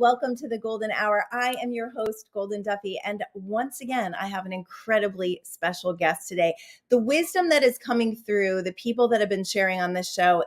welcome to the Golden Hour. I am your host, Goldyn Duffy, and once again, I have an incredibly special guest today. The wisdom that is coming through the people that have been sharing on this show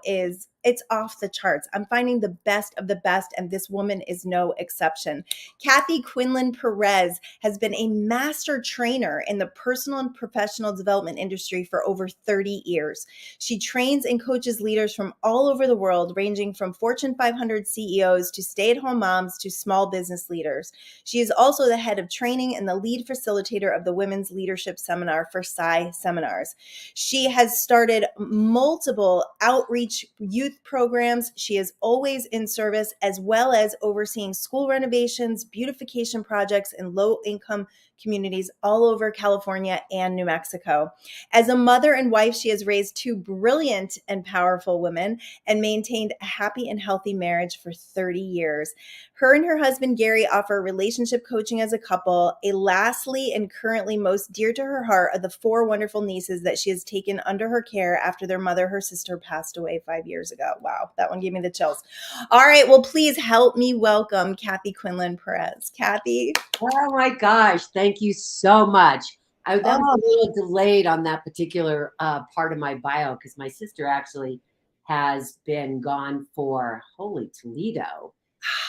it's off the charts. I'm finding the best of the best, and this woman is no exception. Kathy Quinlan Perez has been a master trainer in the personal and professional development industry for over 30 years. She trains and coaches leaders from all over the world, ranging from Fortune 500 CEOs to stay-at-home moms to small business leaders. She is also the head of training and the lead facilitator of the Women's Leadership Seminar for Sci Seminars. She has started multiple outreach youth programs. She is always in service, as well as overseeing school renovations, beautification projects in low-income communities all over California and New Mexico. As a mother and wife, she has raised two brilliant and powerful women and maintained a happy and healthy marriage for 30 years. Her and her husband, Gary, offer relationship coaching as a couple. Lastly and currently most dear to her heart are the four wonderful nieces that she has taken under her care after their mother, her sister, passed away 5 years ago. Wow, that one gave me the chills. All right, well, please help me welcome Kathy Quinlan Perez. Kathy. Oh my gosh, thank you so much. That was a little delayed on that particular part of my bio because my sister actually has been gone for Holy Toledo.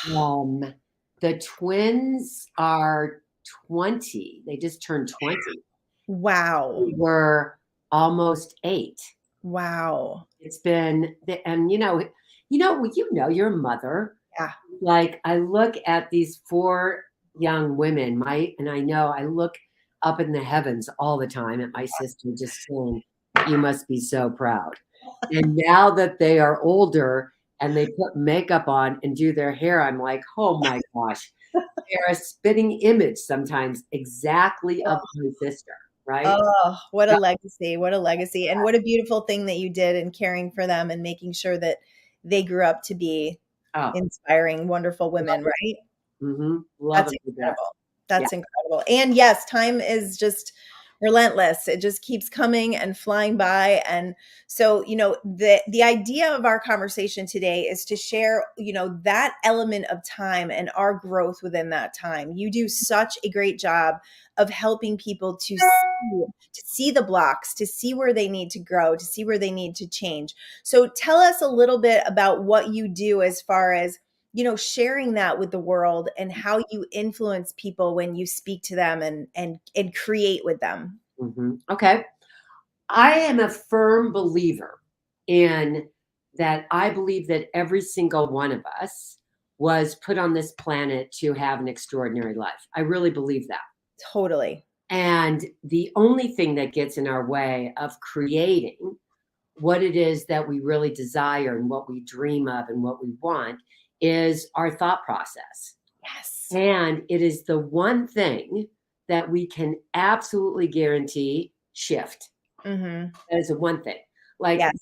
The twins are 20. They just turned 20. Wow. We were almost 8. Wow. It's been, and you're a mother. Yeah. Like I look at these 4 young women, I look up in the heavens all the time at my sister, just saying, you must be so proud. And now that they are older and they put makeup on and do their hair, I'm like, oh my gosh, they're a spitting image sometimes exactly of my sister, right? Oh, what a legacy. What a legacy. And what a beautiful thing that you did in caring for them and making sure that they grew up to be inspiring, wonderful women, right? Mm-hmm. That's incredible. That's incredible. And yes, time is just relentless. It just keeps coming and flying by. And so, the idea of our conversation today is to share, that element of time and our growth within that time. You do such a great job of helping people to see the blocks, to see where they need to grow, to see where they need to change. So tell us a little bit about what you do as far as sharing that with the world and how you influence people when you speak to them and create with them. Mm-hmm. Okay. I am a firm believer in that. I believe that every single one of us was put on this planet to have an extraordinary life. I really believe that. Totally. And the only thing that gets in our way of creating what it is that we really desire and what we dream of and what we want is our thought process. Yes. And it is the one thing that we can absolutely guarantee shift. Mm-hmm. That is the one thing. Like yes.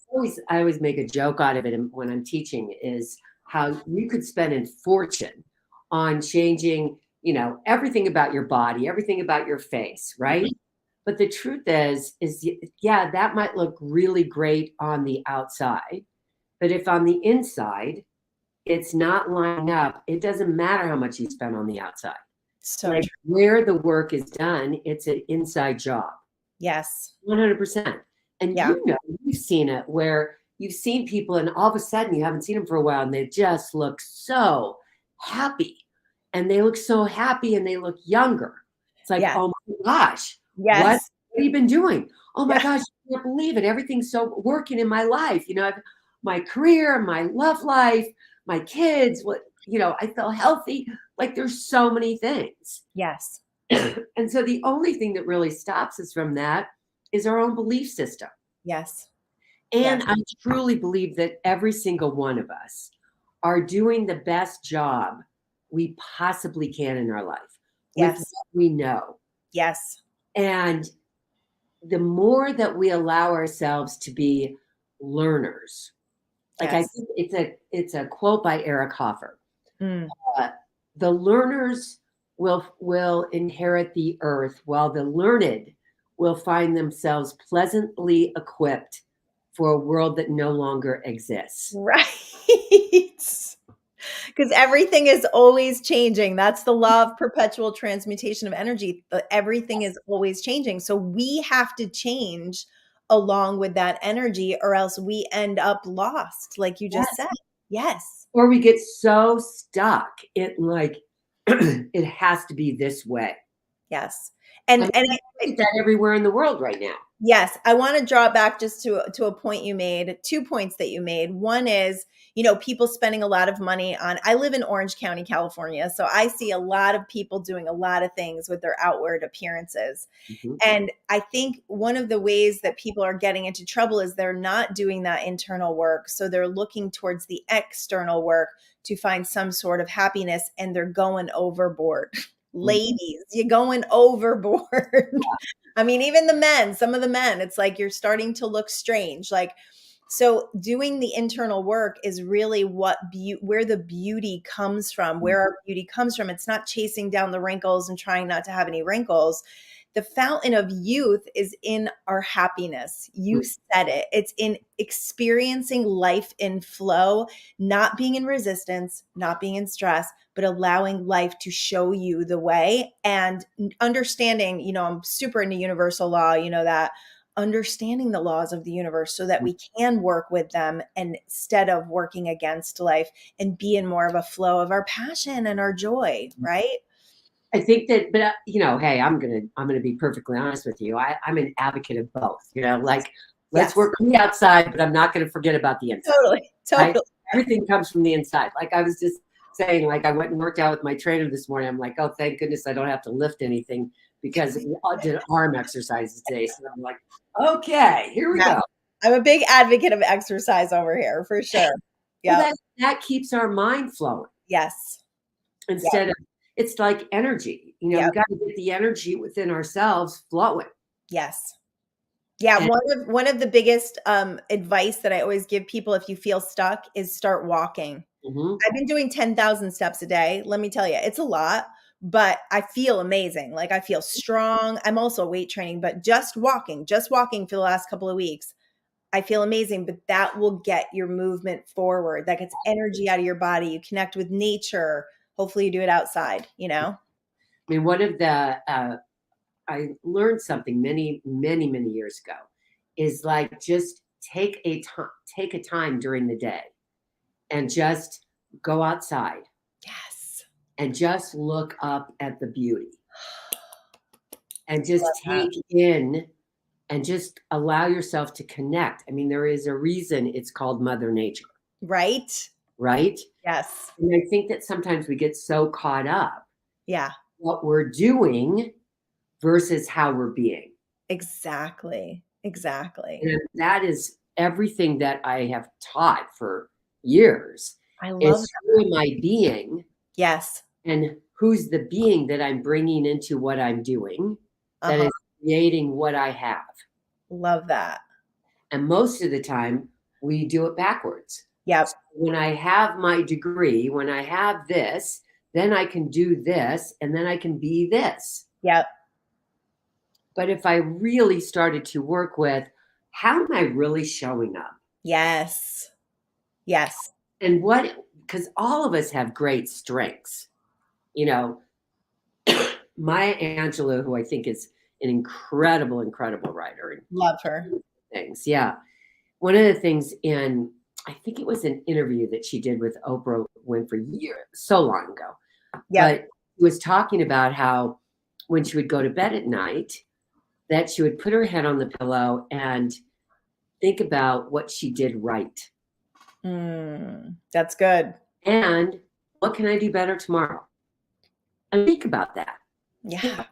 I always make a joke out of it when I'm teaching is how you could spend a fortune on changing, everything about your body, everything about your face, right? Mm-hmm. But the truth is that might look really great on the outside, but if on the inside it's not lining up, it doesn't matter how much you spend on the outside. So like where the work is done, it's an inside job. Yes. 100%. And you've seen it where you've seen people and all of a sudden you haven't seen them for a while and they just look so happy. And they look so happy and they look younger. It's like, oh my gosh. Yes. What have you been doing? Oh my gosh, I can't believe it. Everything's so working in my life. My career, my love life, my kids, I feel healthy. Like there's so many things. Yes. And so the only thing that really stops us from that is our own belief system. Yes. And I truly believe that every single one of us are doing the best job we possibly can in our life with what we know. Yes. And the more that we allow ourselves to be learners, like I think it's a quote by Eric Hoffer. The learners will inherit the earth, while the learned will find themselves pleasantly equipped for a world that no longer exists. Right. Because everything is always changing. That's the law of perpetual transmutation of energy. Everything is always changing. So we have to change along with that energy, or else we end up lost, like you just said. Yes. Or we get so stuck in like, it has to be this way. Yes. And I think that everywhere in the world right now. Yes, I want to draw it back just to a point you made, 2 points that you made. One is, people spending a lot of money on, I live in Orange County, California, so I see a lot of people doing a lot of things with their outward appearances. Mm-hmm. And I think one of the ways that people are getting into trouble is they're not doing that internal work. So they're looking towards the external work to find some sort of happiness, and they're going overboard. Ladies, you're going overboard. I mean, even some of the men, it's like you're starting to look strange. Like, so doing the internal work is really where the beauty comes from, where our beauty comes from. It's not chasing down the wrinkles and trying not to have any wrinkles. The fountain of youth is in our happiness. You said it. It's in experiencing life in flow, not being in resistance, not being in stress, but allowing life to show you the way, and understanding, I'm super into universal law, that understanding the laws of the universe so that we can work with them instead of working against life, and be in more of a flow of our passion and our joy, right? I think that, but hey, I'm gonna be perfectly honest with you. I'm an advocate of both. Let's work on the outside, but I'm not going to forget about the inside. Totally. Right? Everything comes from the inside. Like I was just saying, like I went and worked out with my trainer this morning. I'm like, oh, thank goodness I don't have to lift anything, because I did arm exercises today. So I'm like, okay, here we go. I'm a big advocate of exercise over here, for sure. Yeah, well, that keeps our mind flowing. Yes. Instead of, it's like energy. We got to get the energy within ourselves flowing. Yes. Yeah. And one of the biggest advice that I always give people, if you feel stuck, is start walking. Mm-hmm. I've been doing 10,000 steps a day. Let me tell you, it's a lot, but I feel amazing. Like I feel strong. I'm also weight training, but just walking for the last couple of weeks, I feel amazing. But that will get your movement forward. That gets energy out of your body. You connect with nature. Hopefully you do it outside, I mean, one of the, I learned something many, many, many years ago, is like, just take a time during the day and just go outside. Yes. And just look up at the beauty and just take in and just allow yourself to connect. I mean, there is a reason it's called Mother Nature. Right. Right? Yes. And I think that sometimes we get so caught up. Yeah. What we're doing versus how we're being. Exactly. And that is everything that I have taught for years. I love is who am I being? Yes. And who's the being that I'm bringing into what I'm doing that is creating what I have. Love that. And most of the time we do it backwards. Yep. So when I have my degree, when I have this, then I can do this, and then I can be this. Yep. But if I really started to work with, how am I really showing up? Yes. Yes. And because all of us have great strengths. Maya Angelou, who I think is an incredible, incredible writer. Love her. Things. Yeah. One of the things I think it was an interview that she did with Oprah Winfrey so long ago. Yeah. But she was talking about how when she would go to bed at night, that she would put her head on the pillow and think about what she did right. That's good. And what can I do better tomorrow? And think about that. Yeah.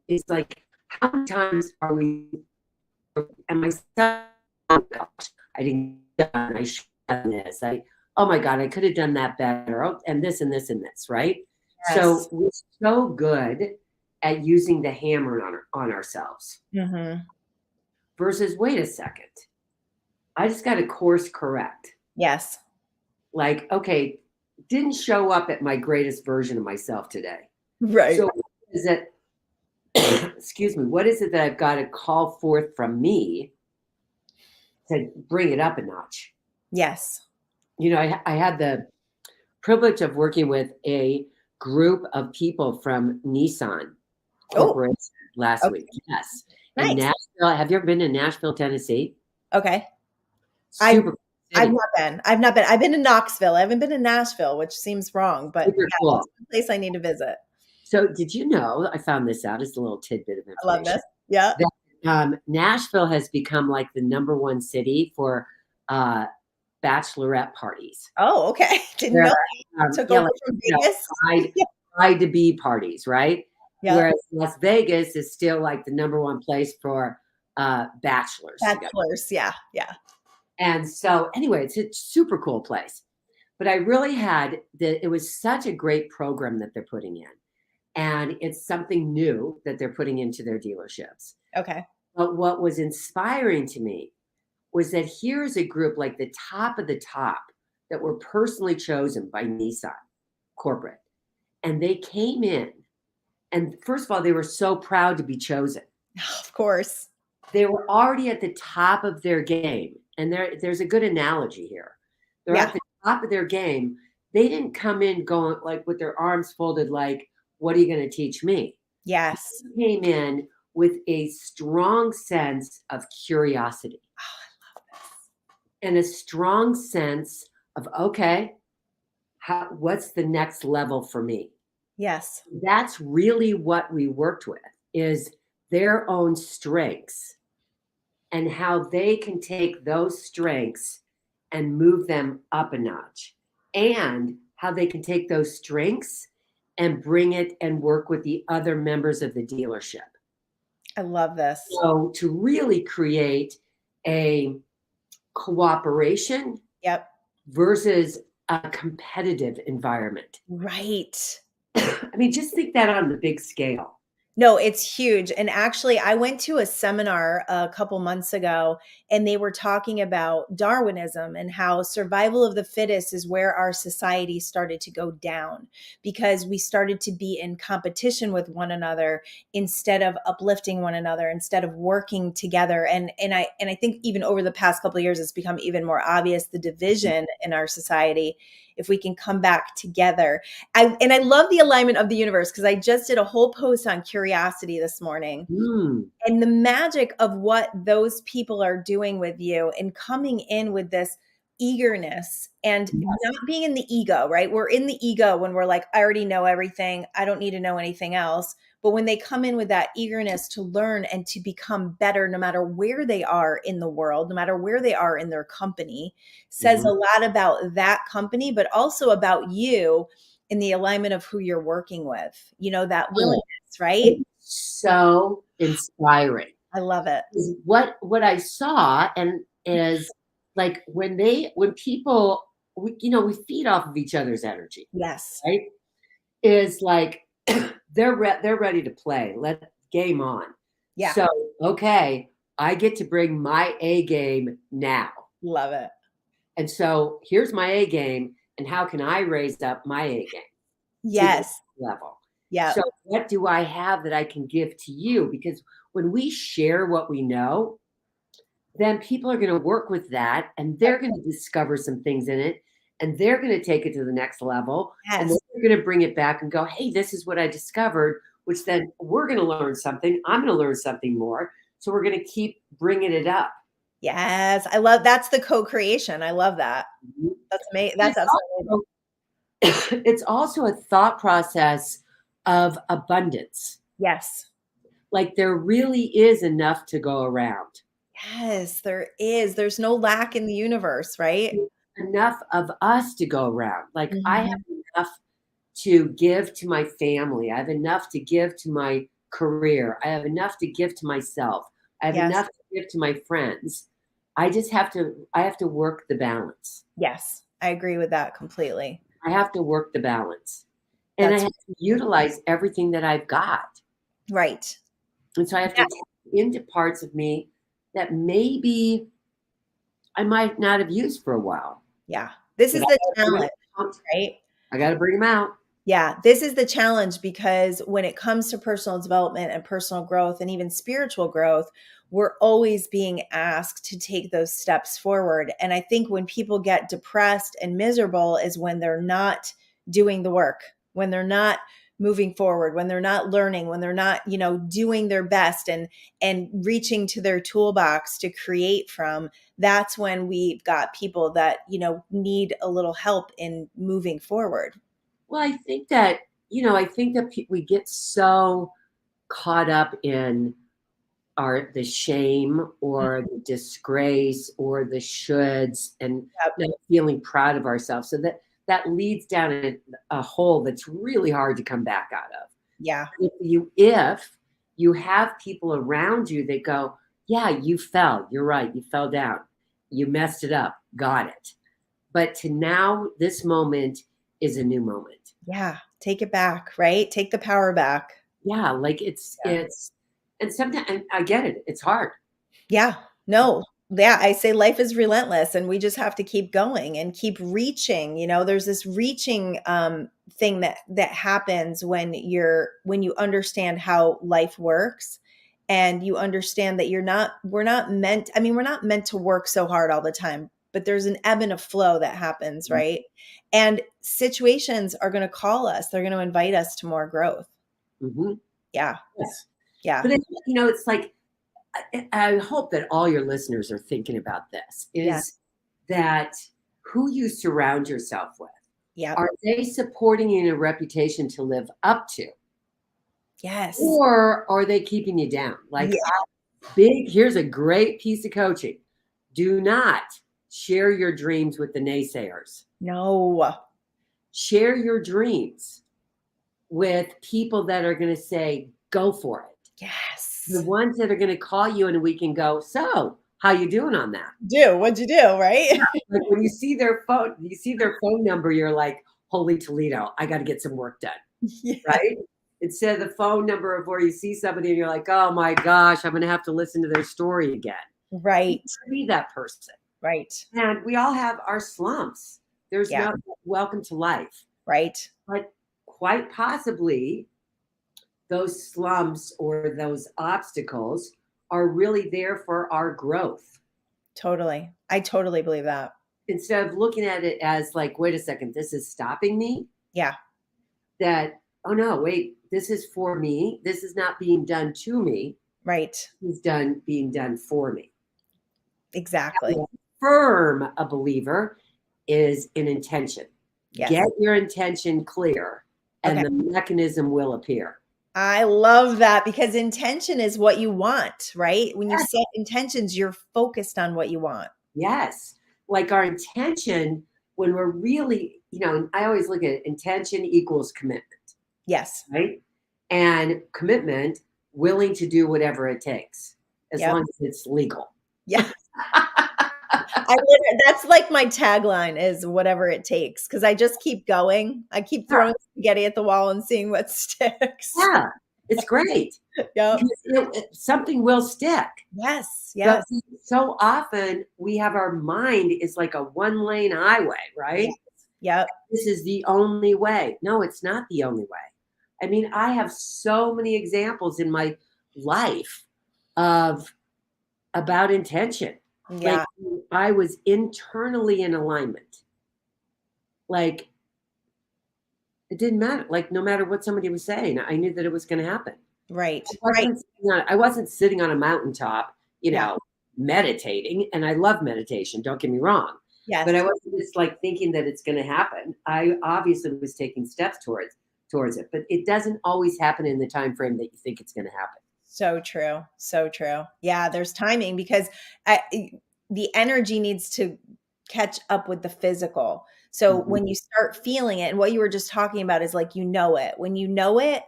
It's like, how many times are we, and my son, oh gosh, I didn't get done, I should have done this. Oh my God, I could have done that better. Oh, and this and this and this, right? Yes. So we're so good at using the hammer on ourselves. Mm-hmm. Versus, wait a second, I just got to course correct. Yes. Like, okay, didn't show up at my greatest version of myself today. Right. So what is it, excuse me, what is it that I've got to call forth from me to bring it up a notch? Yes. I had the privilege of working with a group of people from Nissan Corporation last okay. week. Yes. In Nice. Nashville. Have you ever been to Nashville, Tennessee? Okay. Super I've city. not been. I've been to Knoxville. I haven't been to Nashville, which seems wrong, but Super cool. that's a place I need to visit. So did you know, I found this out, it's a little tidbit of I love information. this. Yeah. That, Nashville has become like the #1 city for bachelorette parties. Oh, okay. Didn't know took over from Vegas. Bride to be parties, right? Yeah. Whereas Las Vegas is still like the #1 place for bachelors. Bachelors, yeah. And so anyway, it's a super cool place. But I really it was such a great program that they're putting in. And it's something new that they're putting into their dealerships. Okay. But what was inspiring to me was that here's a group like the top of the top that were personally chosen by Nissan corporate. And they came in, and first of all, they were so proud to be chosen. Of course. They were already at the top of their game. And there's a good analogy here. They're at the top of their game. They didn't come in going like with their arms folded, like, what are you going to teach me? Yes. They came in with a strong sense of curiosity. Oh, I love this. And a strong sense of, okay, what's the next level for me? Yes. That's really what we worked with, is their own strengths and how they can take those strengths and move them up a notch, and how they can take those strengths and bring it and work with the other members of the dealership. I love this. So to really create a cooperation versus a competitive environment. Right. I mean, just think that on the big scale. No, it's huge. And actually, I went to a seminar a couple months ago, and they were talking about Darwinism and how survival of the fittest is where our society started to go down, because we started to be in competition with one another instead of uplifting one another, instead of working together. And I think even over the past couple of years, it's become even more obvious, the division in our society. If we can come back together. I love the alignment of the universe, because I just did a whole post on curiosity this morning. And the magic of what those people are doing with you and coming in with this eagerness and not being in the ego, right? We're in the ego when we're like, I already know everything. I don't need to know anything else. But when they come in with that eagerness to learn and to become better, no matter where they are in the world, no matter where they are in their company, says a lot about that company, but also about you in the alignment of who you're working with, that willingness, right? So inspiring. I love it. What I saw is like when people, we feed off of each other's energy. Yes. Right. Is like, they're ready to play. Let game on. Yeah. So, okay, I get to bring my A game now. Love it. And so here's my A game, and how can I raise up my A game? Yes. Level. Yeah. So what do I have that I can give to you? Because when we share what we know, then people are going to work with that, and they're going to discover some things in it, and they're going to take it to the next level. Yes. And they're going to bring it back and go, hey, this is what I discovered, which then we're going to learn something. I'm going to learn something more. So we're going to keep bringing it up. Yes. That's the co-creation. I love that. That's amazing. That's absolutely. It's also a thought process of abundance. Yes. Like there really is enough to go around. Yes, there is. There's no lack in the universe, right? Enough of us to go around. Like I have enough to give to my family. I have enough to give to my career. I have enough to give to myself. I have enough to give to my friends. I have to work the balance. Yes, I agree with that completely. I have to work the balance. And I have to utilize everything that I've got. Right. And so I have to tap into parts of me that maybe I might not have used for a while. Yeah. This is the challenge, right? I got to bring them out. Yeah. This is the challenge, because when it comes to personal development and personal growth and even spiritual growth, we're always being asked to take those steps forward. And I think when people get depressed and miserable is when they're not doing the work, when they're not moving forward, when they're not learning, when they're not, doing their best and reaching to their toolbox to create from. That's when we've got people that, need a little help in moving forward. Well, I think that, we get so caught up in the shame or the disgrace or the shoulds and not feeling proud of ourselves. So that leads down a hole that's really hard to come back out of. Yeah. If you have people around you that go, yeah, you fell. You're right. You fell down. You messed it up. Got it. But to now, this moment is a new moment. Yeah. Take it back, right? Take the power back. Yeah. Like it's, and sometimes, and I get it. It's hard. Yeah. No. Yeah. I say life is relentless and we just have to keep going and keep reaching. There's this reaching thing that happens when you understand how life works and you understand that we're not meant to work so hard all the time, but there's an ebb and a flow that happens, right? And situations are going to call us. They're going to invite us to more growth. Mm-hmm. Yeah. Yes. Yeah. But it's like, I hope that all your listeners are thinking about this, that who you surround yourself with. Yeah. Are they supporting you in a reputation to live up to? Yes. Or are they keeping you down? Like here's a great piece of coaching. Do not share your dreams with the naysayers. No. Share your dreams with people that are going to say, go for it. Yes. The ones that are going to call you in a week and go, so how you doing on that? What'd you do? Right. Yeah. Like when you see their phone number, you're like, holy Toledo, I got to get some work done. Yeah. Right. Instead of the phone number of where you see somebody and you're like, oh my gosh, I'm going to have to listen to their story again. Right. Be that person. Right. And we all have our slumps. There's no welcome to life. Right. But quite possibly those slumps or those obstacles are really there for our growth. Totally. I totally believe that. Instead of looking at it as like, wait a second, this is stopping me. Yeah. That, oh no, wait, this is for me. This is not being done to me. Right. It's being done for me. Exactly. Firm a believer is an intention. Yes. Get your intention clear and the mechanism will appear. I love that because intention is what you want, right? When you set intentions, you're focused on what you want. Yes. Like our intention, when we're really, I always look at intention equals commitment. Yes. Right. And commitment, willing to do whatever it takes, as long as it's legal. Yeah. That's like my tagline is whatever it takes. Cause I just keep going. I keep throwing spaghetti at the wall and seeing what sticks. Yeah. It's great. Something will stick. Yes. Yes. But so often we have our mind is like a 1-lane highway, right? Yep. This is the only way. No, it's not the only way. I mean, I have so many examples in my life about intention. Yeah. Like I was internally in alignment. Like it didn't matter. Like no matter what somebody was saying, I knew that it was going to happen. Right. I wasn't sitting on a mountaintop, meditating. And I love meditation. Don't get me wrong. Yes. But I wasn't just like thinking that it's going to happen. I obviously was taking steps towards it, but it doesn't always happen in the time frame that you think it's going to happen. So true. So true. Yeah, there's timing because the energy needs to catch up with the physical. So when you start feeling it, and what you were just talking about is like, it. When you know it,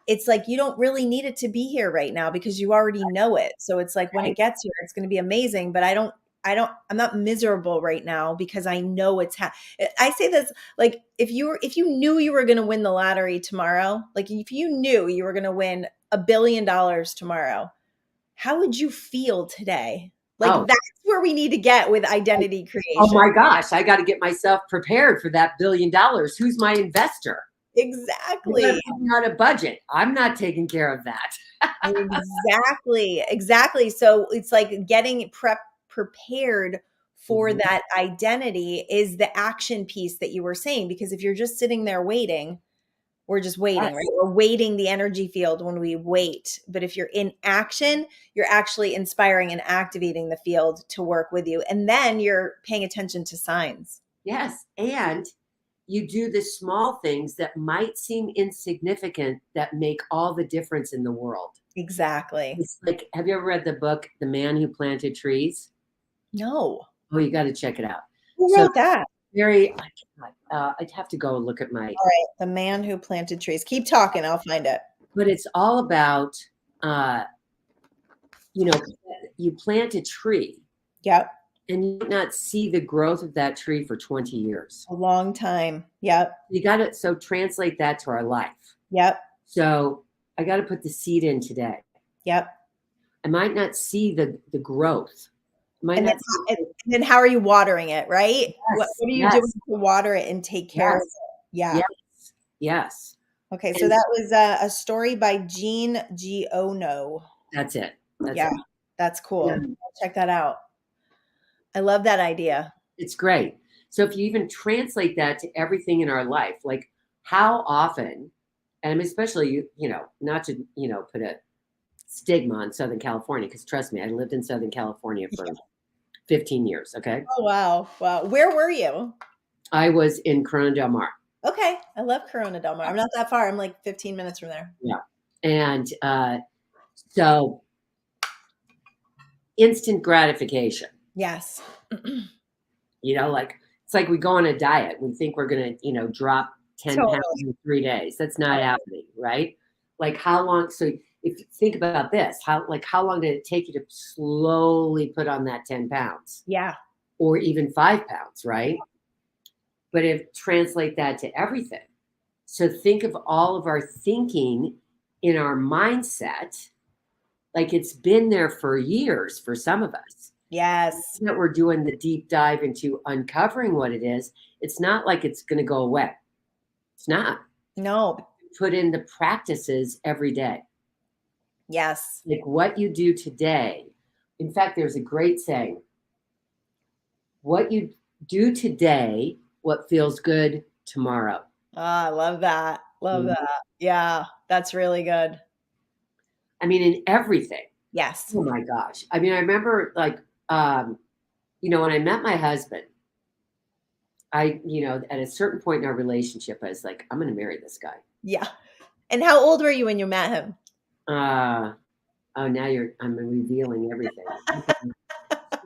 it's like you don't really need it to be here right now because you already know it. So it's like when it gets here, it's going to be amazing, but I'm not miserable right now because I know I say this, like if you knew you were going to win the lottery tomorrow, like if you knew you were going to win $1 billion tomorrow, how would you feel today? Like that's where we need to get with identity creation. Oh my gosh, I got to get myself prepared for that $1 billion. Who's my investor? Exactly. On a budget. I'm not taking care of that. Exactly. So it's like getting prepared for that identity is the action piece that you were saying. Because if you're just sitting there waiting, we're just waiting, right? We're waiting the energy field when we wait. But if you're in action, you're actually inspiring and activating the field to work with you. And then you're paying attention to signs. Yes. And you do the small things that might seem insignificant that make all the difference in the world. Exactly. It's like, have you ever read the book, The Man Who Planted Trees? No. Oh, you got to check it out. Who wrote that? I'd have to go look at my. All right. The Man Who Planted Trees. Keep talking. I'll find it. But it's all about, you plant a tree. Yep. And you might not see the growth of that tree for 20 years. A long time. Yep. You got to, so translate that to our life. Yep. So I got to put the seed in today. Yep. I might not see the growth. And then how are you watering it, right? Yes, what are you doing to water it and take care of it? Yeah. Yes. Okay, so that was a story by Jean G. Ono. That's it. That's cool. Yeah. Check that out. I love that idea. It's great. So if you even translate that to everything in our life, like how often, and especially, not to, put a stigma on Southern California, because trust me, I lived in Southern California for 15 years. Okay. Oh, wow. Wow. Where were you? I was in Corona Del Mar. Okay. I love Corona Del Mar. I'm not that far. I'm like 15 minutes from there. Yeah. And so instant gratification. Yes. It's like we go on a diet. We think we're going to, drop 10 pounds in 3 days. That's not happening, right? Like how long? So if you think about this, how long did it take you to slowly put on that 10 pounds? Yeah. Or even 5 pounds, right? But translate that to everything. So think of all of our thinking in our mindset, like it's been there for years for some of us. Yes. That we're doing the deep dive into uncovering what it is. It's not like it's going to go away. It's not. No. Put in the practices every day. Yes. Like what you do today. In fact, there's a great saying. What you do today, what feels good tomorrow. I love that. Love that. Yeah, that's really good. I mean, in everything. Yes. Oh my gosh. I mean, I remember when I met my husband, at a certain point in our relationship, I was like, I'm going to marry this guy. Yeah. And how old were you when you met him? Now I'm revealing everything.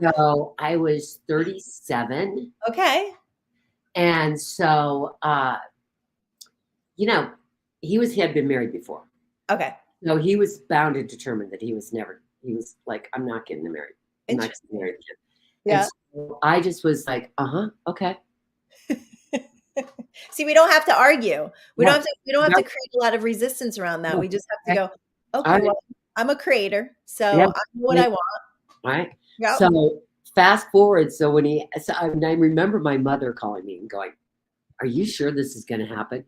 So I was 37. Okay. And so, he had been married before. Okay. So he was bound and determined that he was like, I'm not getting married. I'm not getting married again. Yeah. And so I just was like, okay. See, we don't have to argue. We don't have to create a lot of resistance around that. We just have to go, okay, well, I'm a creator, so I know what I want. Right. Yep. So fast forward. So I remember my mother calling me and going, are you sure this is going to happen?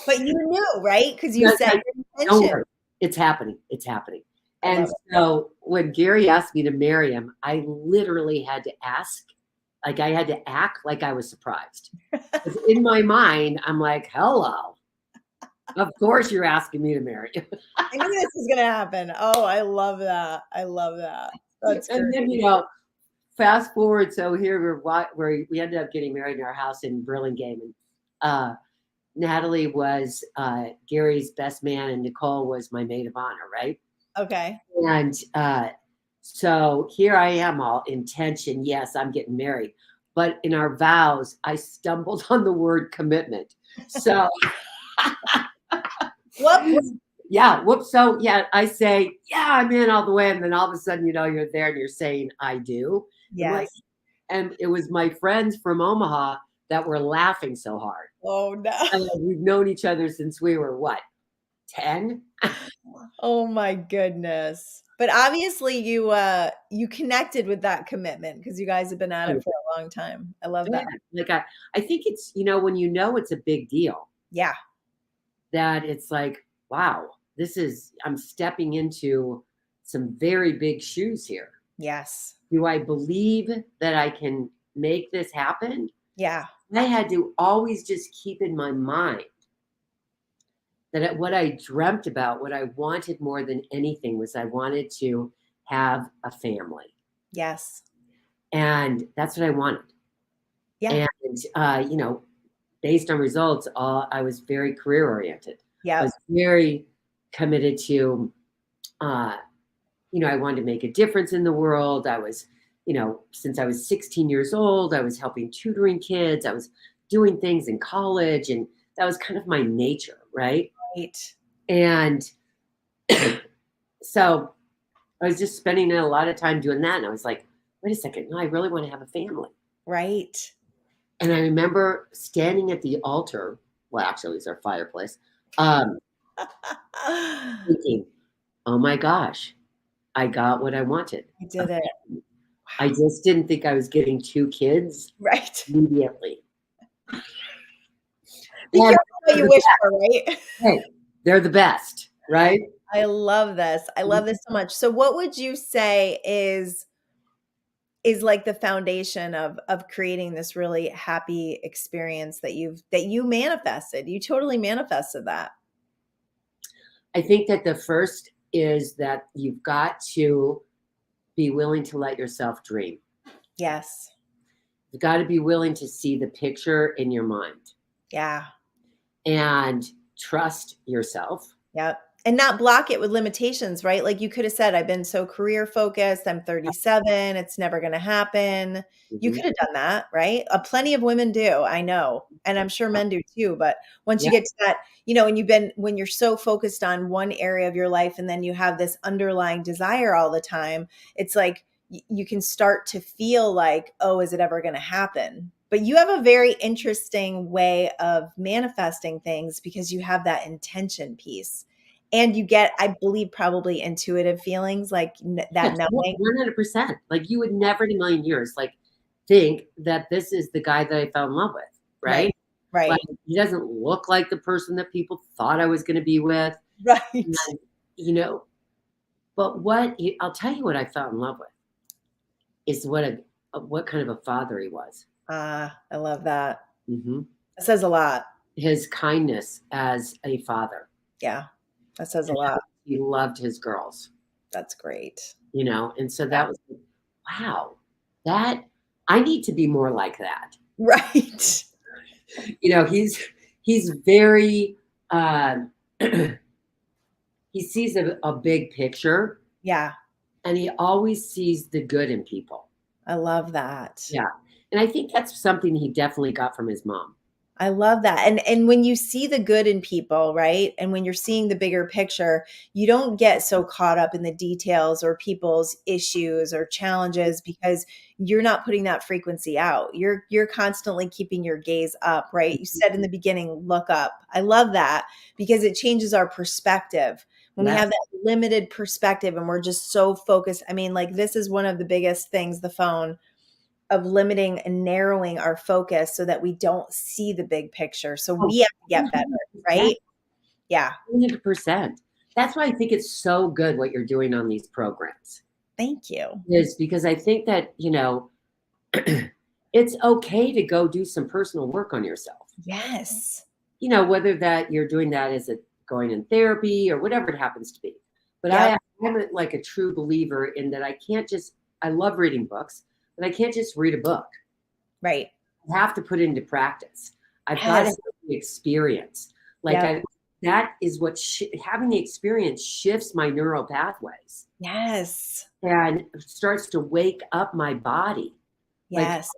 But you knew, right? Because you said don't worry. It's happening. It's happening. And so when Gary asked me to marry him, I literally had to ask. Like I had to act like I was surprised. In my mind, I'm like, hello. Of course you're asking me to marry you. I knew this was going to happen. Oh, I love that. I love that. That's and great. then, fast forward. So here we ended up getting married in our house in Burlingame. And Natalie was Gary's best man and Nicole was my maid of honor, right? Okay. And so here I am all intention. Yes, I'm getting married. But in our vows, I stumbled on the word commitment. So whoops. Yeah. Whoops. So I say, I'm in all the way. And then all of a sudden, you're there and you're saying, I do. Yes. And it was my friends from Omaha that were laughing so hard. Oh, no. And we've known each other since we were, 10. Oh my goodness. But obviously you connected with that commitment because you guys have been at it for a long time. I love Yeah. that. Like I think it's, when it's a big deal, Yeah. that it's like, wow, I'm stepping into some very big shoes here. Yes. Do I believe that I can make this happen? Yeah. I had to always just keep in my mind that what I dreamt about, what I wanted more than anything was I wanted to have a family. Yes. And that's what I wanted. Yeah. And, based on results, I was very career oriented. I Yeah. was very committed to, I wanted to make a difference in the world. I was, since I was 16 years old, I was helping tutoring kids. I was doing things in college, and that was kind of my nature, right? Right. And so I was just spending a lot of time doing that. And I was like, wait a second, no, I really want to have a family. Right. And I remember standing at the altar. Well, actually, it was our fireplace. Thinking, oh my gosh, I got what I wanted. You did it. I just didn't think I was getting 2 kids Right. immediately. Be And careful what you wish for, right? hey, they're the best, right? I love this. I love this so much. So what would you say is like the foundation of creating this really happy experience that you manifested? You totally manifested that. I think that the first is that you've got to be willing to let yourself dream. Yes. You've got to be willing to see the picture in your mind Yeah. and trust yourself. Yep. And not block it with limitations, right? Like you could have said, I've been so career focused. I'm 37. It's never going to happen. You Mhm. could have done that, right? Plenty of women do. I know. And I'm sure men do too. But once you Yeah. get to that, and when you're so focused on one area of your life and then you have this underlying desire all the time, it's like you can start to feel like, oh, is it ever going to happen? But you have a very interesting way of manifesting things because you have that intention piece. And you get, I believe, probably intuitive feelings like that Yes, knowing. 100%. Like you would never in a million years think that this is the guy that I fell in love with, Right. right? Right. Like he doesn't look like the person that people thought I was going to be with. Right. And, but I'll tell you what I fell in love with is what kind of a father he was. I love that. Mm-hmm. That says a lot. His kindness as a father. Yeah. That says a lot. He loved his girls. That's great. And so that was, wow, that I need to be more like that. Right. He's very, he sees a big picture. Yeah. And he always sees the good in people. I love that. Yeah. And I think that's something he definitely got from his mom. I love that. And when you see the good in people, right? And when you're seeing the bigger picture, you don't get so caught up in the details or people's issues or challenges because you're not putting that frequency out. You're constantly keeping your gaze up, right? You said in the beginning, look up. I love that because it changes our perspective. When we have that limited perspective and we're just so focused. I mean, like this is one of the biggest things, the phone, of limiting and narrowing our focus so that we don't see the big picture. So we have to get better, right? Yeah. 100%. That's why I think it's so good what you're doing on these programs. Thank you. Is because I think that, it's okay to go do some personal work on yourself. Yes. Whether that you're doing that as going in therapy or whatever it happens to be. But Yep. I'm like a true believer in that I love reading books, but I can't just read a book. Right. I have to put it into practice. I've got to have the experience. That is what having the experience shifts my neural pathways. Yes. And starts to wake up my body. Yes.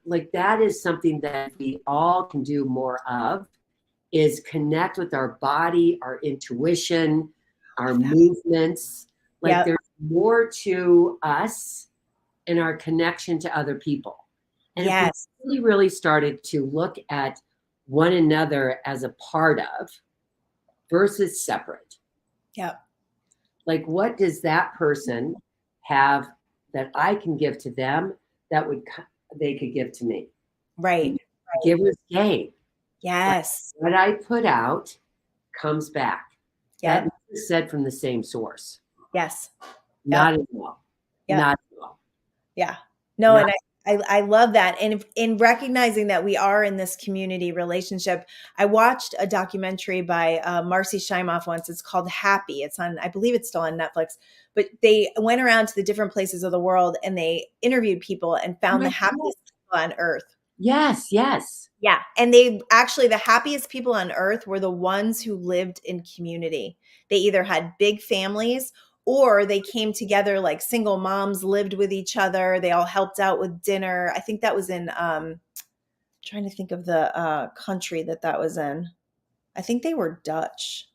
Like that is something that we all can do more of, is connect with our body, our intuition, our movements. There's more to us and our connection to other people. And if we really started to look at one another as a part of, versus separate. Yep. Like, what does that person have that I can give to them that they could give to me? Right. Giver's gain. Yes. Like, what I put out comes back. Yep. That is said from the same source. Yes. Not at all. Yep. Not at all. Yeah. No, and I love that. And in recognizing that we are in this community relationship, I watched a documentary by Marcy Shimoff once. It's called Happy. It's on, I believe it's still on Netflix, but they went around to the different places of the world and they interviewed people and found the happiest people on earth. Yes, yes. Yeah. And they actually, the happiest people on earth were the ones who lived in community. They either had big families or they came together, like single moms lived with each other. They all helped out with dinner. I think that was in, trying to think of the country that was in. I think they were Dutch.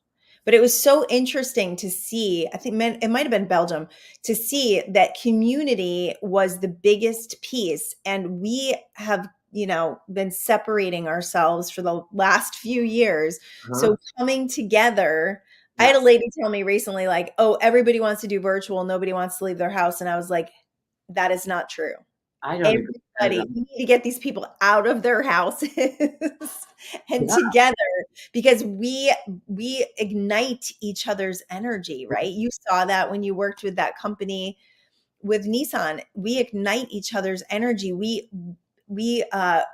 But it was so interesting to see, I think it might have been Belgium, to see that community was the biggest piece. And we have, been separating ourselves for the last few years. So coming together, I had a lady tell me recently, like, oh, everybody wants to do virtual. Nobody wants to leave their house. And I was like, that is not true. I don't agree. We need to get these people out of their houses and together, because we ignite each other's energy, right? You saw that when you worked with that company with Nissan. We ignite each other's energy. We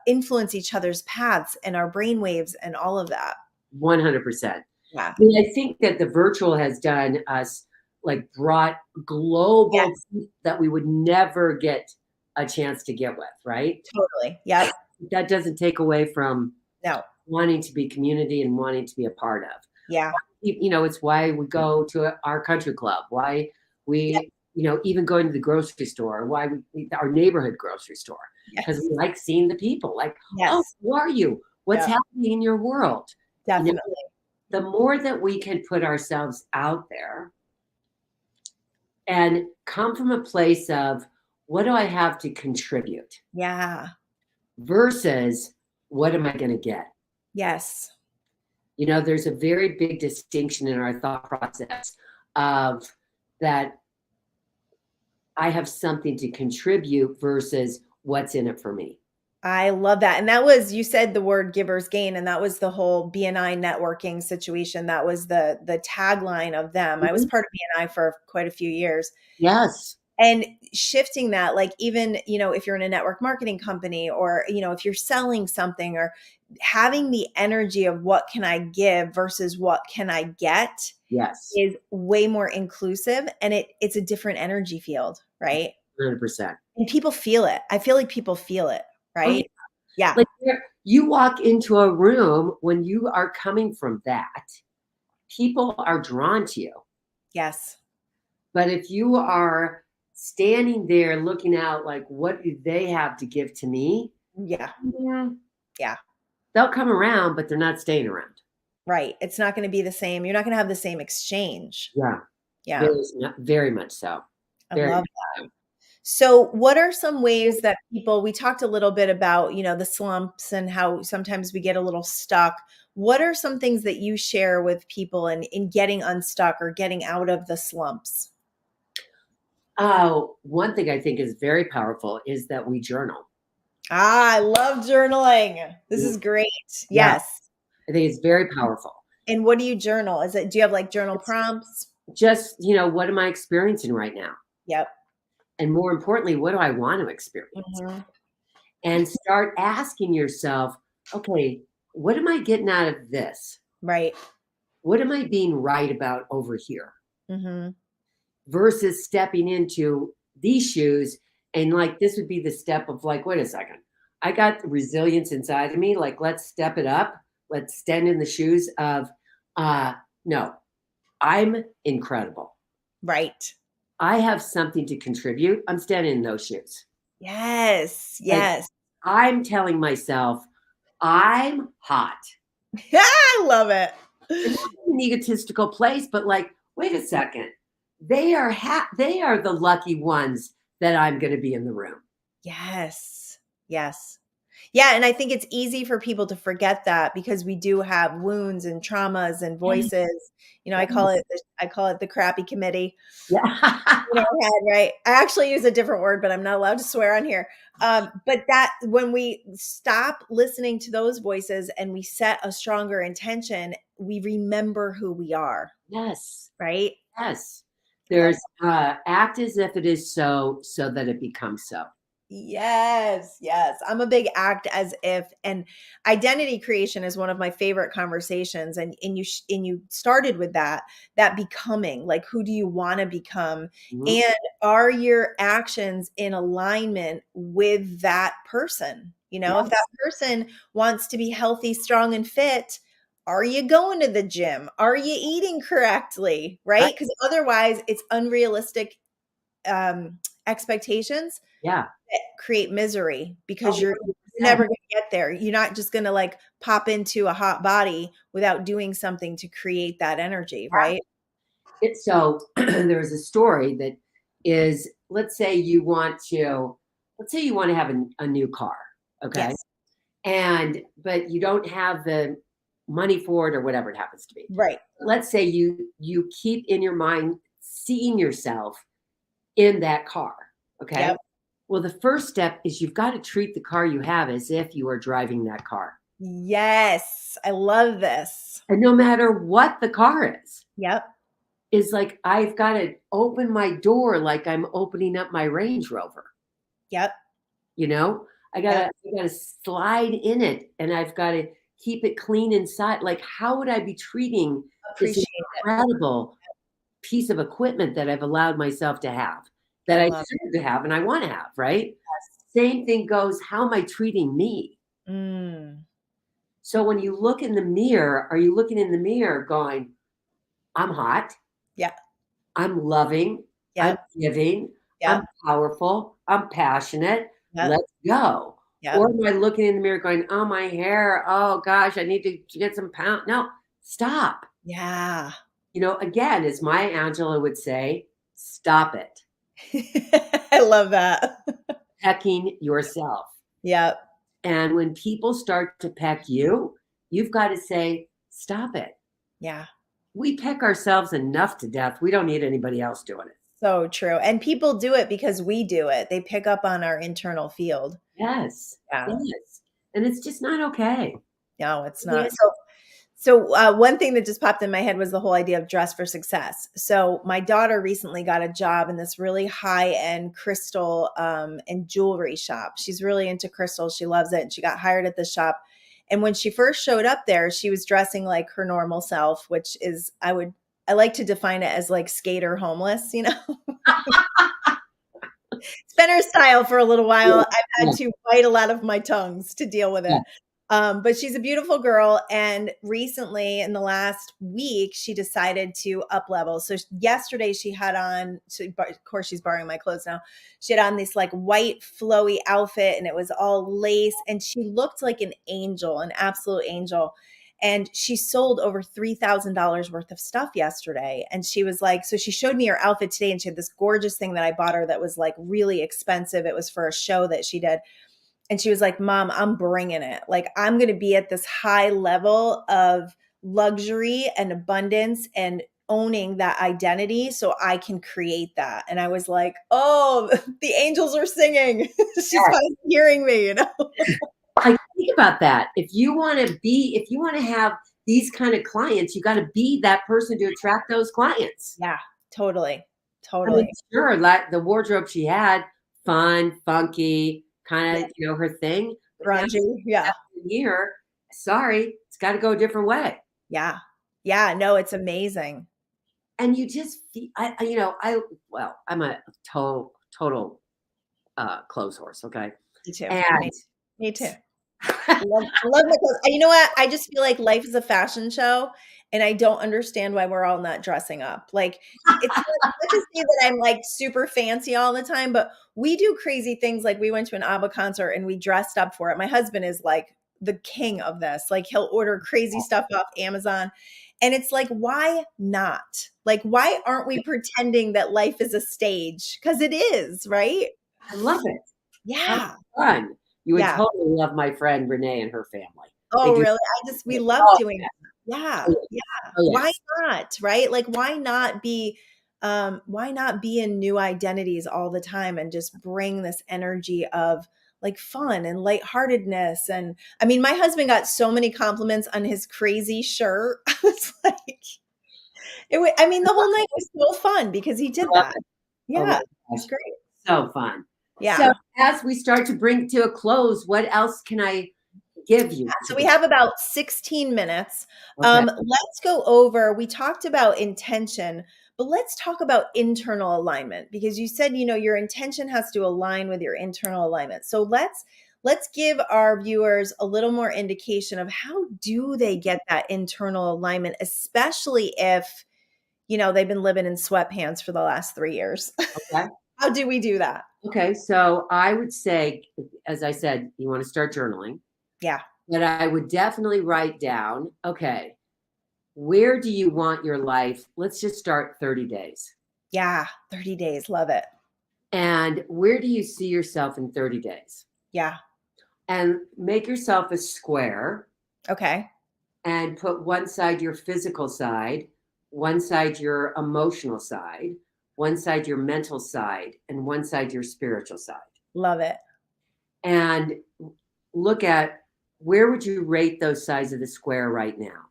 influence each other's paths and our brain waves and all of that. 100%. Yeah. I mean, I think that the virtual has done us, like, brought global that we would never get a chance to get with, right? Totally. Yeah. That doesn't take away from wanting to be community and wanting to be a part of. Yeah. It's why we go to our country club, why we, even going to the grocery store, why our neighborhood grocery store, because we like seeing the people, like, oh, who are you? What's happening in your world? Definitely. The more that we can put ourselves out there and come from a place of, what do I have to contribute? Yeah. Versus, what am I going to get? Yes. There's a very big distinction in our thought process of that I have something to contribute versus what's in it for me. I love that. And that was, you said the word giver's gain, and that was the whole BNI networking situation. That was the tagline of them. I was part of BNI for quite a few years. Yes. And shifting that, like, even, if you're in a network marketing company, or, if you're selling something, or having the energy of what can I give versus what can I get, is way more inclusive. And it's a different energy field, right? 100%. And people feel it. I feel like people feel it, right? Oh, yeah. Like, you walk into a room, when you are coming from that, people are drawn to you. Yes. But if you are standing there looking out, like, what do they have to give to me? Yeah. They'll come around, but they're not staying around. Right. It's not going to be the same. You're not going to have the same exchange. Yeah. Very much so. I love that. So what are some ways that we talked a little bit about, the slumps and how sometimes we get a little stuck. What are some things that you share with people in getting unstuck or getting out of the slumps? One thing I think is very powerful is that we journal. I love journaling. This is great. Yes. I think it's very powerful. And what do you journal? Do you have like journal prompts? Just, what am I experiencing right now? Yep. And more importantly, what do I want to experience? And start asking yourself, okay, what am I getting out of this? Right. What am I being right about over here? Versus stepping into these shoes, and, like, this would be the step of, like, wait a second, I got the resilience inside of me. Like, let's step it up. Let's stand in the shoes of, no, I'm incredible. Right. I have something to contribute. I'm standing in those shoes. Yes. And I'm telling myself, I'm hot. I love it. It's not an egotistical place, but, like, wait a second. They are the lucky ones that I'm going to be in the room. Yes. Yeah, and I think it's easy for people to forget that because we do have wounds and traumas and voices. You know, I call it the crappy committee Yeah. in our head, right? I actually use a different word, but I'm not allowed to swear on here. But that when we stop listening to those voices and we set a stronger intention, we remember who we are, Yes. right? Yes. I love There's act as if it is so, so that it becomes so. Yes, yes. I'm a big act as if, and identity creation is one of my favorite conversations. And you started with that becoming, like, who do you want to become? Mhm. And are your actions in alignment with that person? You know, if that Yes. person wants to be healthy, strong, and fit, are you going to the gym? Are you eating correctly? Right. Right? Because otherwise it's unrealistic expectations Yeah. that create misery because Oh, you're never 100%. going to get there. You're not just going to like pop into a hot body without doing something to create that energy, right? It's so there's a story that is, let's say you want to have a new car. Okay. Yes. But you don't have the money for it or whatever it happens to be. Right. Let's say you keep in your mind seeing yourself in that car. Okay. Yep. Well, the first step is you've got to treat the car you have as if you are driving that car. Yes. I love this. And no matter what the car Yep. is like I've got to open my door like I'm opening up my Range Rover. Yep. You know, Yep. I gotta slide in it and I've got to keep it clean inside. Like, how would I be treating this Appreciate it. incredible piece of equipment that I've allowed myself to have, that I I love deserve to have and I want to have, right? Same thing goes, how am I treating me? it. Mm. So when you look in the mirror, are you looking in the mirror going, I'm hot, Yeah. I'm loving, I'm Yep. giving, I'm Yep. powerful, I'm passionate, Yep. let's go. Yep. Or am I looking in the mirror going, oh, my hair, oh gosh, I need to get some pound. No, stop. Yeah. You know, again, as Maya Angelou would say, stop it. I love that. Pecking yourself. Yep. And when people start to peck you, you've got to say, stop it. Yeah. We peck ourselves enough to death. We don't need anybody else doing it. So true. And people do it because we do it. They pick up on our internal field. Yes. Yeah. Yes. And it's just not okay. No, it's Yeah. not. So one thing that just popped in my head was the whole idea of dress for success. So my daughter recently got a job in this really high end crystal and jewelry shop. She's really into crystals. She loves it. And she got hired at the shop. And when she first showed up there, she was dressing like her normal self, which is, I like to define it as like skater homeless, you know? It's been her style for a little while. I've Yeah. had to bite a lot of my tongues to deal with Yeah. it. But she's a beautiful girl. And recently, in the last week, she decided to up level. So yesterday, she had on, of course, she's borrowing my clothes now. She had on this like white flowy outfit and it was all lace. And she looked like an angel, an absolute angel. And she sold over $3,000 worth of stuff yesterday. And she was like, so she showed me her outfit today and she had this gorgeous thing that I bought her that was like really expensive. It was for a show that she did. And she was like, Mom, I'm bringing it. Like, I'm going to be at this high level of luxury and abundance and owning that identity so I can create that. And I was like, oh, the angels are singing. She's finally hearing me, you know? Like, think about that. If you want to have these kind of clients, you got to be that person to attract those clients. Yeah, totally. I Totally. mean, sure, like the wardrobe she had, fun, funky, kind of, her thing. But now, Grungy. Yeah. here, sorry, it's got to go a different way. Yeah. Yeah. No, it's amazing. And you just, I'm a total clothes horse. Okay. Me too. And Me too. I love my clothes. And you know what? I just feel like life is a fashion show and I don't understand why we're all not dressing up. Like it's not to say that I'm like super fancy all the time, but we do crazy things. Like we went to an ABBA concert and we dressed up for it. My husband is like the king of this. Like he'll order crazy stuff off Amazon. And it's like, why not? Like, why aren't we pretending that life is a stage? Because it is, right? I love it. Have Yeah. fun. You would totally love my friend Renee and her family. Oh, really? We love Oh, doing that. Yeah. oh, Yeah. oh, Why yes. not? Right? Like, why not be in new identities all the time and just bring this energy of like fun and lightheartedness? And I mean, my husband got so many compliments on his crazy shirt. I was like, I mean, the whole night was so fun because he did that. Oh Yeah. my It's gosh. great. So fun. Yeah. So as we start to bring to a close, what else can I give you? So we have about 16 minutes. Okay. Let's go over, we talked about intention, but let's talk about internal alignment, because you said, your intention has to align with your internal alignment. So let's give our viewers a little more indication of how do they get that internal alignment, especially if, they've been living in sweatpants for the last 3 years. Okay. How do we do that? Okay. So I would say, as I said, you want to start journaling. Yeah. But I would definitely write down, okay, where do you want your life? Let's just start 30 days. Yeah. 30 days. Love it. And where do you see yourself in 30 days? Yeah. And make yourself a square. Okay. And put one side your physical side, one side your emotional side, one side your mental side, and one side your spiritual side. Love it. And look at where would you rate those sides of the square right now?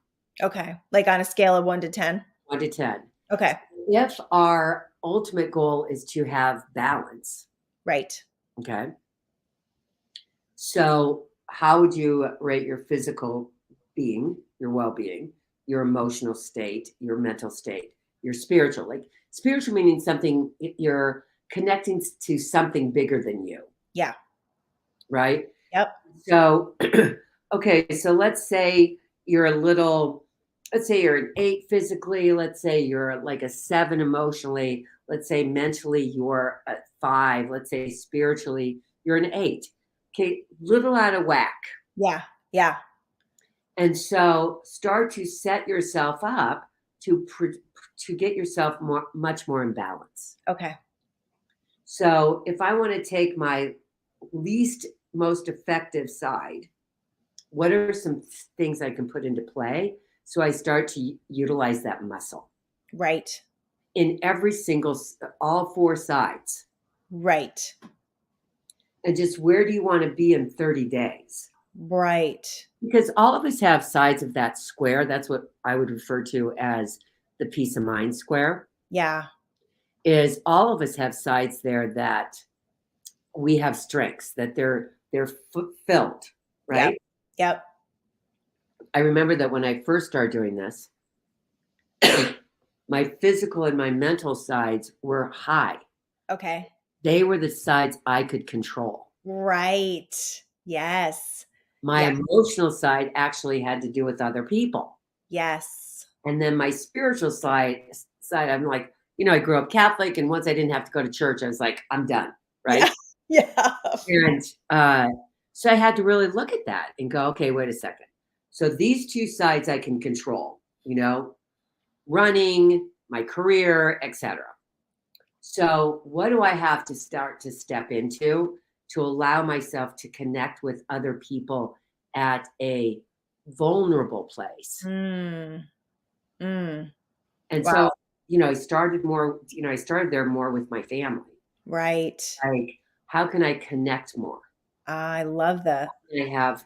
Okay. Like on a scale of 1 to 10? 1 to 10. Okay. If our ultimate goal is to have balance. Right. Okay. So how would you rate your physical being, your well-being, your emotional state, your mental state, your spiritual? Like spiritual meaning something, you're connecting to something bigger than you. Yeah. Right? Yep. So, okay, so let's say you're let's say you're an 8 physically, let's say you're like a 7 emotionally, let's say mentally you're a 5, let's say spiritually you're an 8. Okay, little out of whack. Yeah. Yeah. And so start to set yourself up to get yourself much more in balance. Okay. So if I want to take my least most effective side, what are some things I can put into play so I start to utilize that muscle? Right. In all 4 sides. Right. And just where do you want to be in 30 days? Right. Because all of us have sides of that square. That's what I would refer to as the peace of mind square. Yeah. Is all of us have sides there that we have strengths, that they're filled, right? Yep. I remember that when I first started doing this, my physical and my mental sides were high. Okay. They were the sides I could control. Right. Yes. My emotional side actually had to do with other people. Yes. And then my spiritual side, I'm like, I grew up Catholic, and once I didn't have to go to church, I was like, I'm done, right? Yeah. And so I had to really look at that and go, okay, wait a second. So these 2 sides I can control, running, my career, etc. So what do I have to start to step into to allow myself to connect with other people at a vulnerable place? And Wow. so, I started there more with my family. Right. Like, how can I connect more? I love that. How can I have,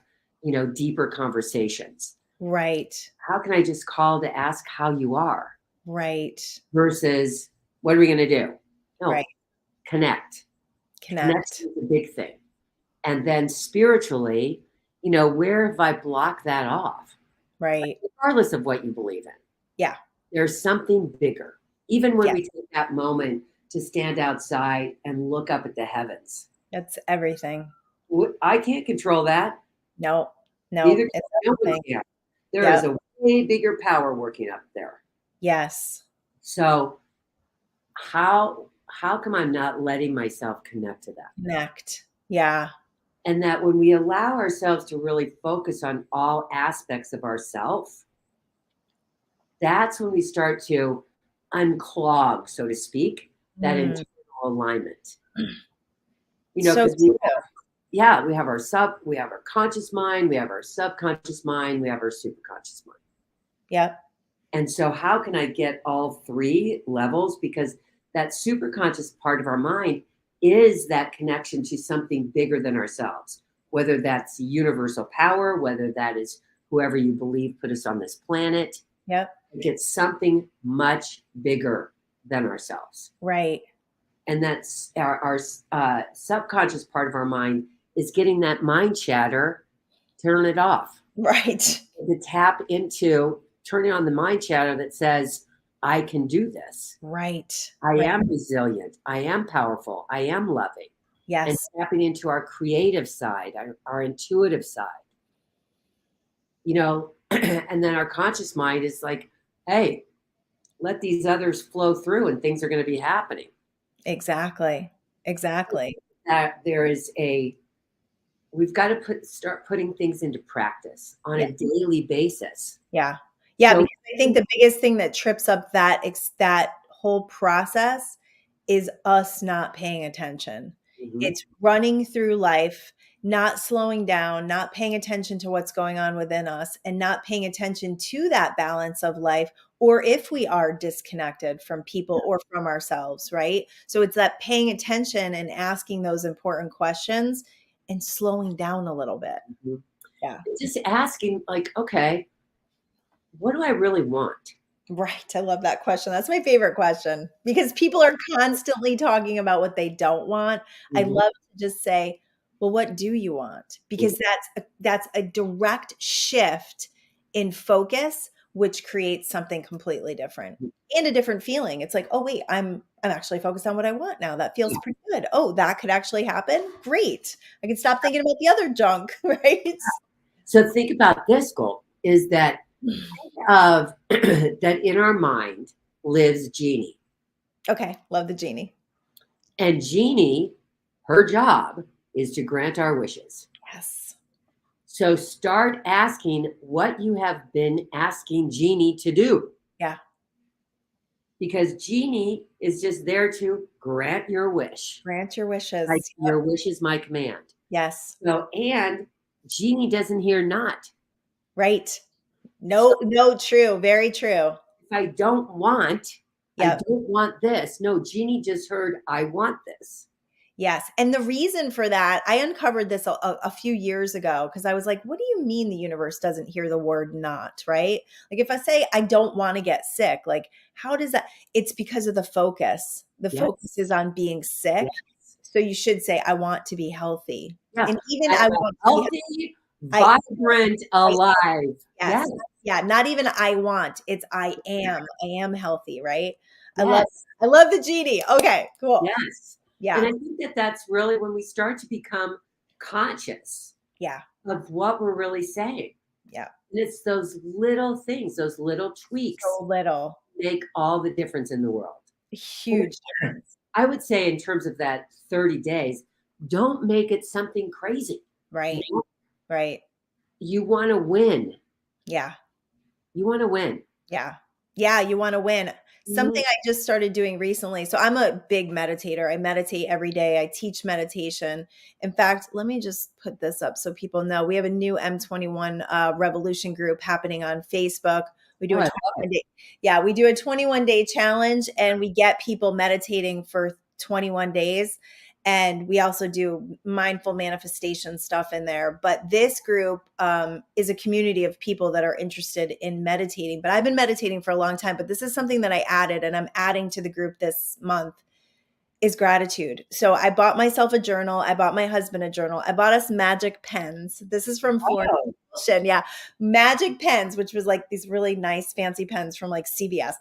deeper conversations? Right. How can I just call to ask how you are? Right. Versus, what are we going to do? No, Right. Connect. Connect is a big thing. And then spiritually, where have I blocked that off? Right. Regardless of what you believe in. Yeah. There's something bigger. Even when we take that moment to stand outside and look up at the heavens. That's everything. I can't control that. No. Neither It's can everything. you. There is a way bigger power working up there. Yes. So how come I'm not letting myself connect to that? Connect. Yeah. And that when we allow ourselves to really focus on all aspects of ourselves, that's when we start to unclog, so to speak, that internal alignment. So yeah, we have our conscious mind, we have our subconscious mind, we have our superconscious mind. Yep. And so how can I get all three levels? Because that superconscious part of our mind is that connection to something bigger than ourselves, whether that's universal power, whether that is whoever you believe put us on this planet. Yep. It's something much bigger than ourselves. Right. And that's our subconscious part of our mind is getting that mind chatter, turn it off. Right. To tap into turning on the mind chatter that says, I can do this. Right. I am resilient. I am powerful. I am loving. Yes. And tapping into our creative side, our intuitive side. You know, and then our conscious mind is like, hey, let these others flow through and things are going to be happening. Exactly. Exactly. That we've got to start putting things into practice on a daily basis. Yeah. Yeah. So, because I think the biggest thing that trips up that whole process is us not paying attention. Mm-hmm. It's running through life, not slowing down, not paying attention to what's going on within us, and not paying attention to that balance of life, or if we are disconnected from people or from ourselves, right? So it's that paying attention and asking those important questions and slowing down a little bit. Mm-hmm. Yeah. Just asking, like, okay, what do I really want? Right. I love that question. That's my favorite question because people are constantly talking about what they don't want. Mm-hmm. I love to just say, well, what do you want? Because that's a direct shift in focus, which creates something completely different and a different feeling. It's like, oh, wait, I'm actually focused on what I want now. That feels pretty good. Oh, that could actually happen. Great. I can stop thinking about the other junk, right? So think about this goal is that of that in our mind lives Jeannie. Okay. Love the Jeannie. And Jeannie, her job is to grant our wishes. Yes. So start asking what you have been asking Jeannie to do. Yeah. Because Jeannie is just there to grant your wish. Grant your wishes. Like your wish is my command. Yes. So, and Jeannie doesn't hear not. Right. No, true. Very true. If I don't want, I don't want this. No, Jeannie just heard, I want this. Yes. And the reason for that, I uncovered this a few years ago because I was like, what do you mean the universe doesn't hear the word not, right? Like if I say I don't want to get sick, like how does that? It's because of the focus. The focus is on being sick. Yes. So you should say, I want to be healthy. Yeah. And even I want healthy, vibrant, alive. Yes. Yeah. Not even I want, it's I am. I am healthy, right? Yes. I love the Jeannie. Okay, cool. Yes. Yeah. And I think that's really when we start to become conscious of what we're really saying. Yeah. And it's those little things, those little tweaks. So little. Make all the difference in the world. Huge difference. I would say in terms of that 30 days, don't make it something crazy. Right. You know? Right. You want to win. Yeah. You want to win. Yeah. Yeah. You want to win. Something I just started doing recently. So I'm a big meditator. I meditate every day. I teach meditation. In fact, let me just put this up so people know. We have a new M21 Revolution group happening on Facebook. We do a 21-day. We do a 21-day challenge and we get people meditating for 21 days. And we also do mindful manifestation stuff in there. But this group is a community of people that are interested in meditating. But I've been meditating for a long time. But this is something that I added and I'm adding to the group this month is gratitude. So I bought myself a journal. I bought my husband a journal. I bought us magic pens. This is from Florida. Yeah. Magic pens, which was like these really nice fancy pens from like CVS.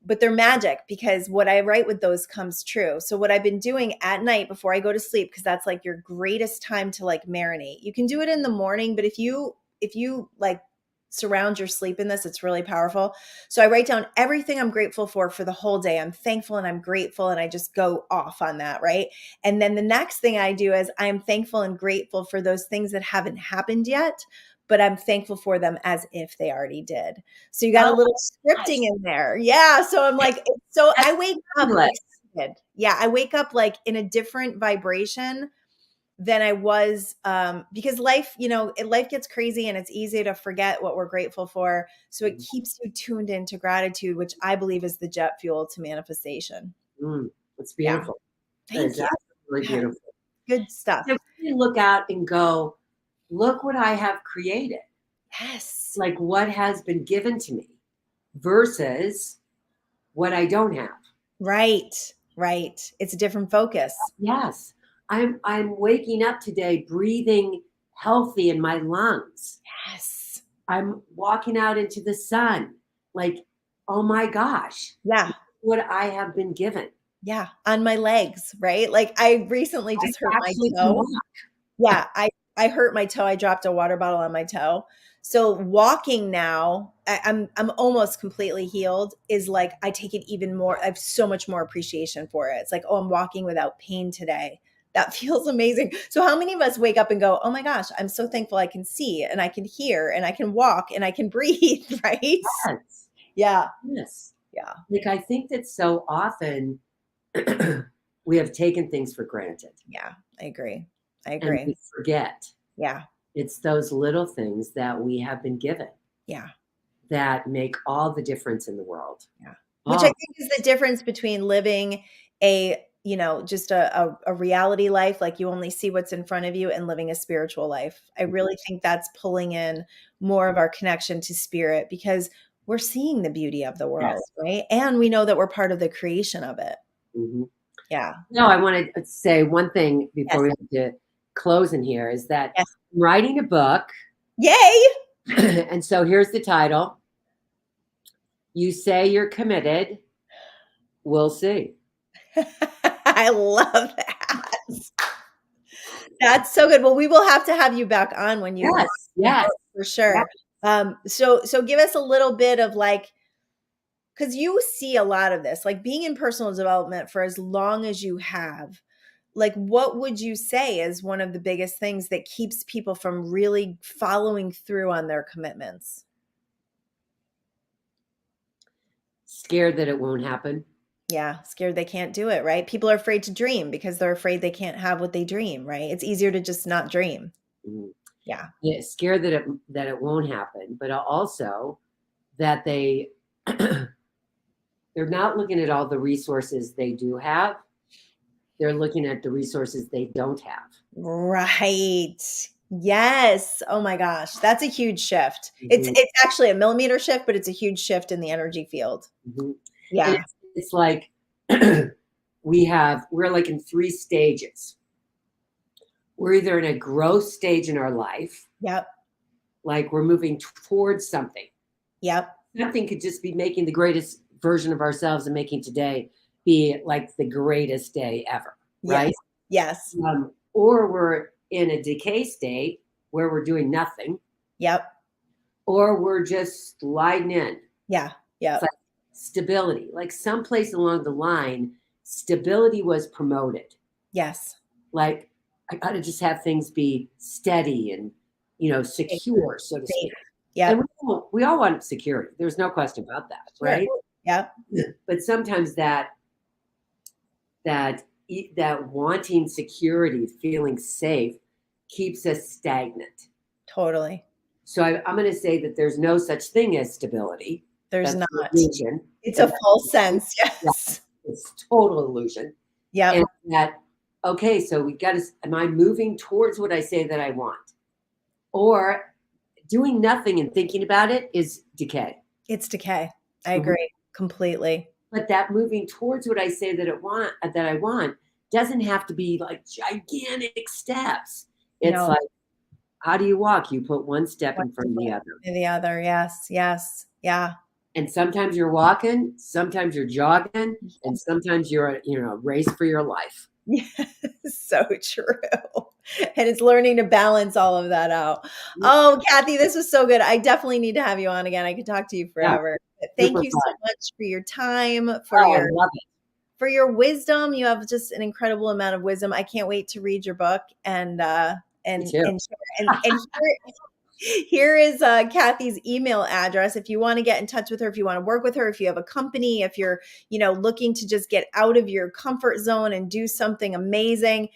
But they're magic because what I write with those comes true. So what I've been doing at night before I go to sleep, because that's like your greatest time to like marinate. You can do it in the morning, but if you like surround your sleep in this, it's really powerful. So I write down everything I'm grateful for the whole day. I'm thankful and I'm grateful and I just go off on that, right? And then the next thing I do is I'm thankful and grateful for those things that haven't happened yet, but I'm thankful for them as if they already did. So you got a little scripting in there. Yeah. So I'm like, so I wake up excited. Yeah. I wake up like in a different vibration than I was, because life, life gets crazy and it's easy to forget what we're grateful for. So it keeps you tuned into gratitude, which I believe is the jet fuel to manifestation. It's beautiful. Thank you. Absolutely beautiful. Good stuff. So you look out and go, look what I have created. Yes. Like what has been given to me versus what I don't have. Right. It's a different focus. Yes. I'm waking up today breathing healthy in my lungs. Yes. I'm walking out into the sun. Like, oh my gosh. Yeah. What I have been given. Yeah. On my legs, right? Like I recently just hurt my toe. Yeah. I hurt my toe. I dropped a water bottle on my toe. So walking now, I'm almost completely healed, is like, I take it even more. I have so much more appreciation for it. It's like, oh, I'm walking without pain today. That feels amazing. So how many of us wake up and go, oh my gosh, I'm so thankful I can see and I can hear and I can walk and I can breathe, right? Yes. Yeah. Yes. Yeah. Like, I think that so often we have taken things for granted. Yeah, I agree. And we forget. Yeah. It's those little things that we have been given. Yeah. That make all the difference in the world. Yeah. Which I think is the difference between living just a reality life, like you only see what's in front of you, and living a spiritual life. I really think that's pulling in more of our connection to spirit, because we're seeing the beauty of the world, right? And we know that we're part of the creation of it. Mm-hmm. Yeah. No, I want to say one thing before we have to close in here, is that I'm writing a book. Yay! And so here's the title. You say you're committed. We'll see. I love that. That's so good. Well, we will have to have you back on when you for sure. Yes. So give us a little bit of because you see a lot of this, like being in personal development for as long as you have, like what would you say is one of the biggest things that keeps people from really following through on their commitments? Scared that it won't happen. Yeah, scared they can't do it, right? People are afraid to dream because they're afraid they can't have what they dream, right? It's easier to just not dream. Mm-hmm. Yeah. Scared that it won't happen, but also that they're not looking at all the resources they do have. They're looking at the resources they don't have. Right. Yes. Oh my gosh. That's a huge shift. Mm-hmm. It's actually a millimeter shift, but it's a huge shift in the energy field. Mm-hmm. Yeah. And it's like we're like in 3 stages. We're either in a growth stage in our life. Yep. Like we're moving towards something. Yep. Nothing could just be making the greatest version of ourselves and making today be like the greatest day ever. Right? Yes. Or we're in a decay state where we're doing nothing. Yep. Or we're just sliding in. Yeah. Yeah. Like stability. Like someplace along the line, stability was promoted. Yes. Like I got to just have things be steady and, secure, so to speak. Yeah. And we all want security. There's no question about that, right? Yeah. But sometimes that wanting security, feeling safe, keeps us stagnant. Totally. So I'm going to say that there's no such thing as stability. There's That's not. Illusion. It's a false sense. Yes. It's total illusion. Yeah. And that, okay, so am I moving towards what I say that I want? Or doing nothing and thinking about it is decay. It's decay. I agree completely. But that moving towards what I say that I want doesn't have to be like gigantic steps. It's like, how do you walk? You put one step in front of the other. The other, yes, yes, yeah. And sometimes you're walking, sometimes you're jogging, and sometimes you're a race for your life. Yes, so true. And it's learning to balance all of that out. Oh, Kathy, this was so good. I definitely need to have you on again. I could talk to you forever. Yeah, thank you so much for your time, for your wisdom. You have just an incredible amount of wisdom. I can't wait to read your book and here is Kathy's email address. If you want to get in touch with her, if you want to work with her, if you have a company, if you're, looking to just get out of your comfort zone and do something amazing,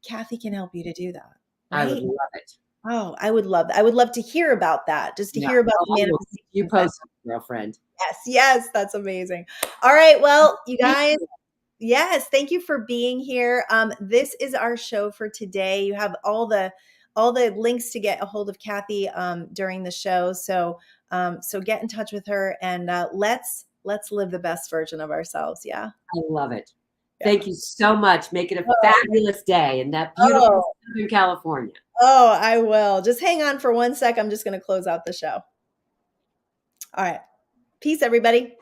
Kathy can help you to do that. I would Right? love it. Oh, I would love that. I would love to hear about that. Just to hear about the manifestation. You post, girlfriend. Yes, that's amazing. All right, well, you guys, yes, thank you for being here. This is our show for today. You have all the links to get a hold of Kathy during the show. So so get in touch with her, and let's live the best version of ourselves. Yeah. I love it. Yeah. Thank you so much. Make it a fabulous day in that beautiful Southern California. Oh, I will. Just hang on for 1 sec. I'm just going to close out the show. All right. Peace, everybody.